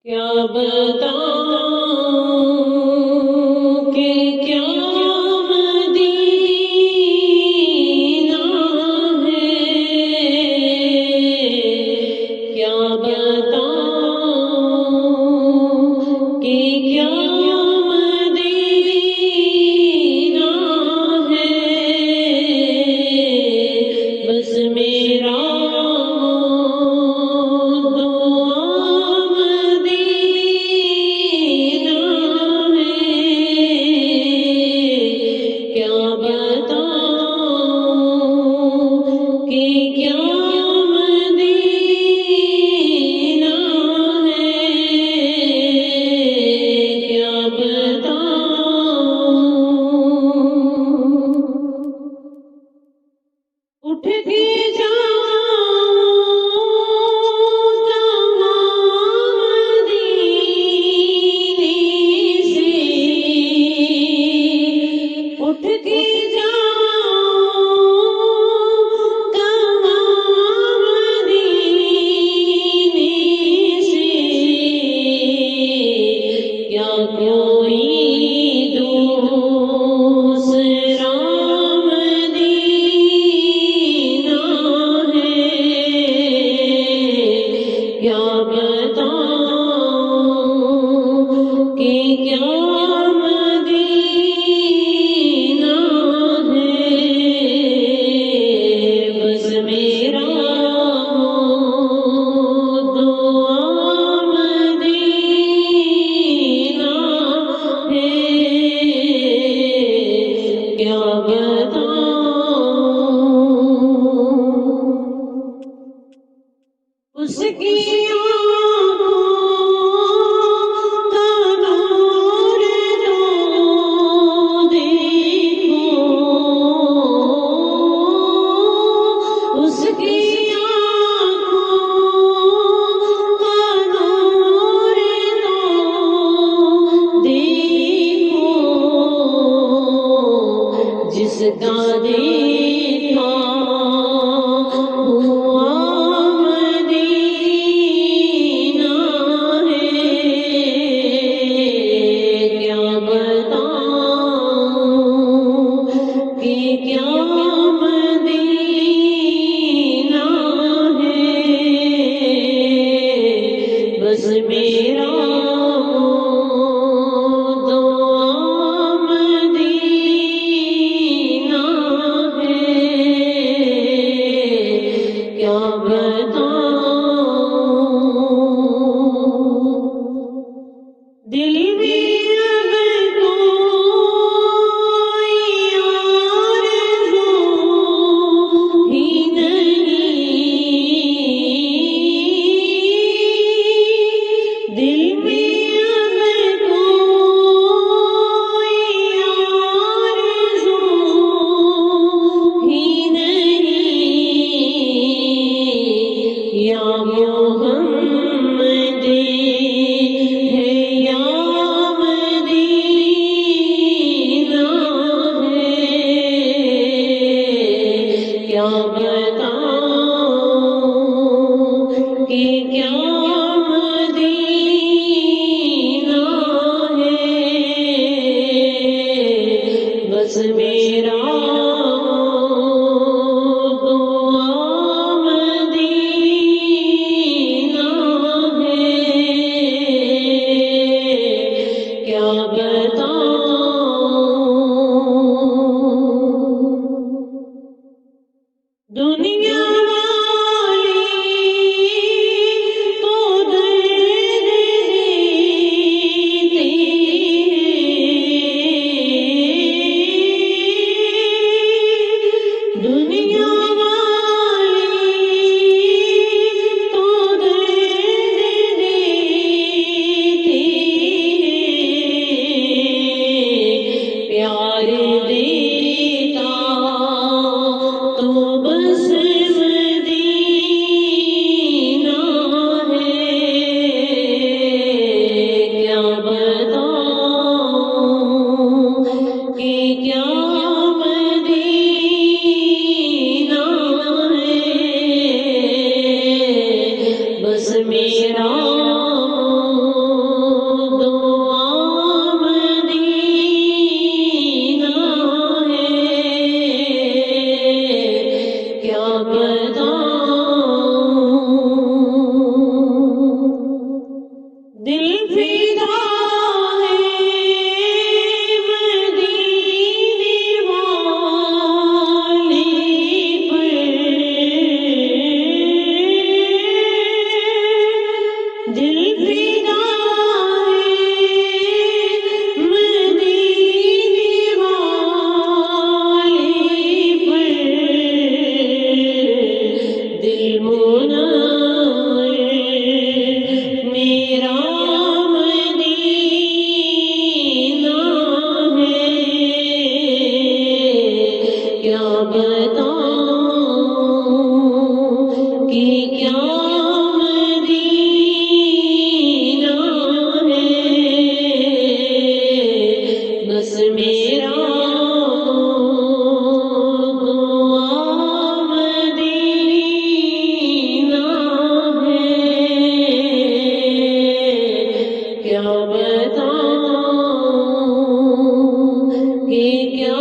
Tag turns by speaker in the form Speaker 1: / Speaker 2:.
Speaker 1: کیا بتاؤں کہ کیا مدینہ ہے، کیا بتاؤں کہ کیا مدینہ ہے، بس میرا اٹھ کے اس کی جس کا دیکھا ہوا مدینہ ہے، کیا بتاؤں کہ کیا مدینہ ہے، بس میرا دل میں اگر کوئی آرزو ہی نہیں، دل میں دل فدا ہے مدینے والے پر، دل فدا ہے مدینے والے پر، دل منور میرا مدینہ ہے، کیا بتاؤں کہ کیا مدینہ ہے، بس میرا دعا مدینہ ہے، کیا بتاؤں کہ کیا